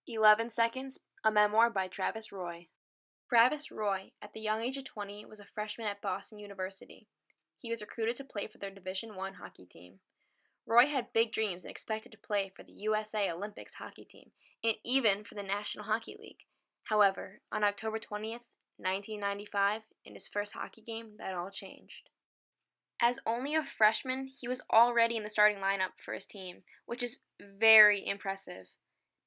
11 Seconds, a memoir by Travis Roy. Travis Roy, at the young age of 20, was a freshman at Boston University. He was recruited to play for their Division I hockey team. Roy had big dreams and expected to play for the USA Olympics hockey team, and even for the National Hockey League. However, on October 20th, 1995, in his first hockey game, that all changed. As only a freshman, he was already in the starting lineup for his team, which is very impressive.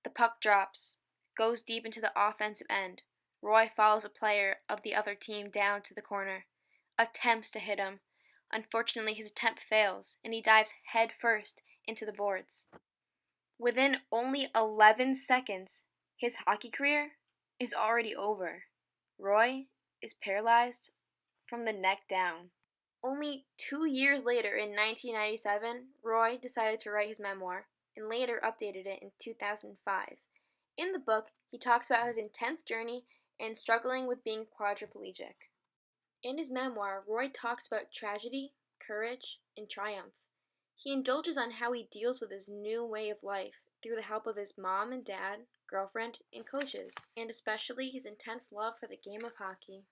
The puck drops, goes deep into the offensive end. Roy follows a player of the other team down to the corner, attempts to hit him. Unfortunately, his attempt fails, and he dives head first into the boards. Within only 11 seconds, his hockey career is already over. Roy is paralyzed from the neck down. Only 2 years later, in 1997, Roy decided to write his memoir and later updated it in 2005. In the book, he talks about his intense journey and struggling with being quadriplegic. In his memoir, Roy talks about tragedy, courage, and triumph. He indulges on how he deals with his new way of life through the help of his mom and dad, girlfriend, and coaches, and especially his intense love for the game of hockey.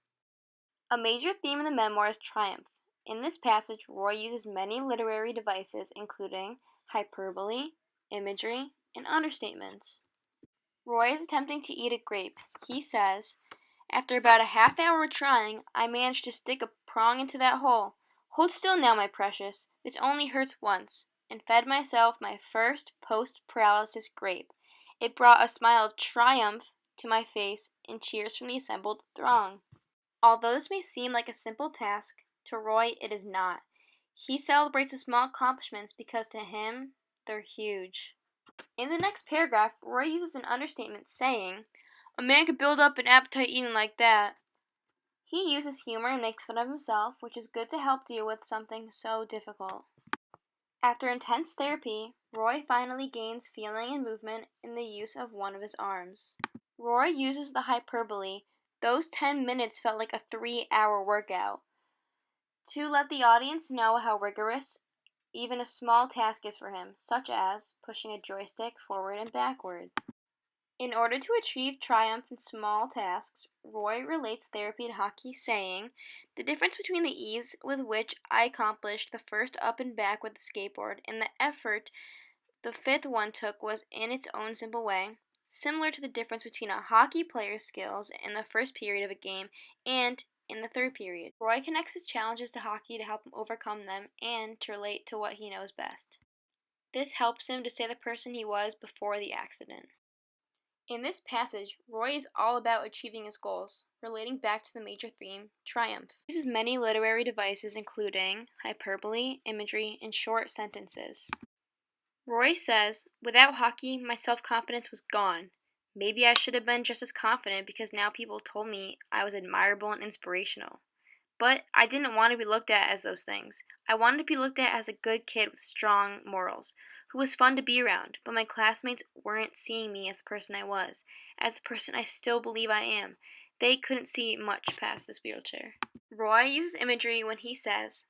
A major theme in the memoir is triumph. In this passage, Roy uses many literary devices, including hyperbole, imagery, and understatements. Roy is attempting to eat a grape. He says, "After about a half hour of trying, I managed to stick a prong into that hole. Hold still now, my precious. This only hurts once," and fed myself my first post-paralysis grape. It brought a smile of triumph to my face and cheers from the assembled throng. Although this may seem like a simple task, to Roy it is not. He celebrates the small accomplishments because to him, they're huge. In the next paragraph, Roy uses an understatement saying, "A man could build up an appetite eating like that." He uses humor and makes fun of himself, which is good to help deal with something so difficult. After intense therapy, Roy finally gains feeling and movement in the use of one of his arms. Roy uses the hyperbole, "Those 10 minutes felt like a 3-hour workout," to let the audience know how rigorous even a small task is for him, such as pushing a joystick forward and backward. In order to achieve triumph in small tasks, Roy relates therapy to hockey, saying, "The difference between the ease with which I accomplished the first up and back with the skateboard and the effort the fifth one took was in its own simple way similar to the difference between a hockey player's skills in the first period of a game and in the third period." Roy connects his challenges to hockey to help him overcome them and to relate to what he knows best. This helps him to stay the person he was before the accident. In this passage, Roy is all about achieving his goals, relating back to the major theme, triumph. He uses many literary devices including hyperbole, imagery, and short sentences. Roy says, "Without hockey, my self-confidence was gone. Maybe I should have been just as confident because now people told me I was admirable and inspirational. But I didn't want to be looked at as those things. I wanted to be looked at as a good kid with strong morals, who was fun to be around, but my classmates weren't seeing me as the person I was, as the person I still believe I am. They couldn't see much past this wheelchair." Roy uses imagery when he says,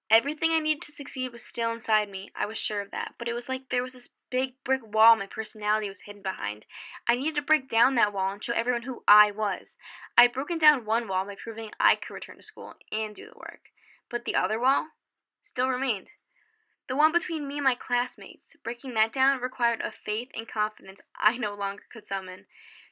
"Everything I needed to succeed was still inside me. I was sure of that. But it was like there was this big brick wall my personality was hidden behind. I needed to break down that wall and show everyone who I was. I'd broken down one wall by proving I could return to school and do the work. But the other wall still remained. The one between me and my classmates. Breaking that down required a faith and confidence I no longer could summon.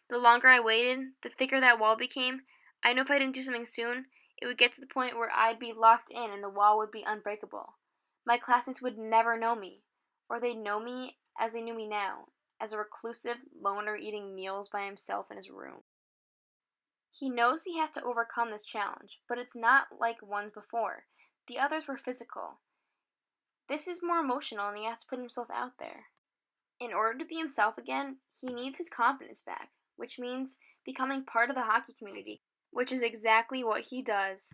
The longer I waited, the thicker that wall became. I know if I didn't do something soon, it would get to the point where I'd be locked in and the wall would be unbreakable. My classmates would never know me, or they'd know me as they knew me now, as a reclusive loner eating meals by himself in his room." He knows he has to overcome this challenge, but it's not like ones before. The others were physical. This is more emotional and he has to put himself out there. In order to be himself again, he needs his confidence back, which means becoming part of the hockey community, which is exactly what he does.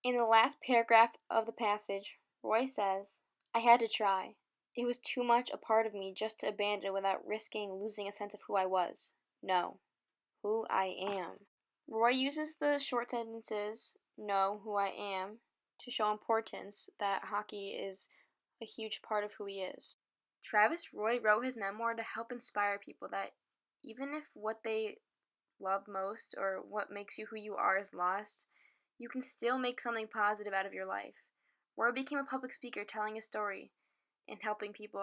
In the last paragraph of the passage, Roy says, "I had to try. It was too much a part of me just to abandon without risking losing a sense of who I was. No, who I am." Roy uses the short sentences, "know who I am," to show importance that hockey is a huge part of who he is. Travis Roy wrote his memoir to help inspire people that even if what they love most or what makes you who you are is lost, you can still make something positive out of your life. Roy became a public speaker telling his story and helping people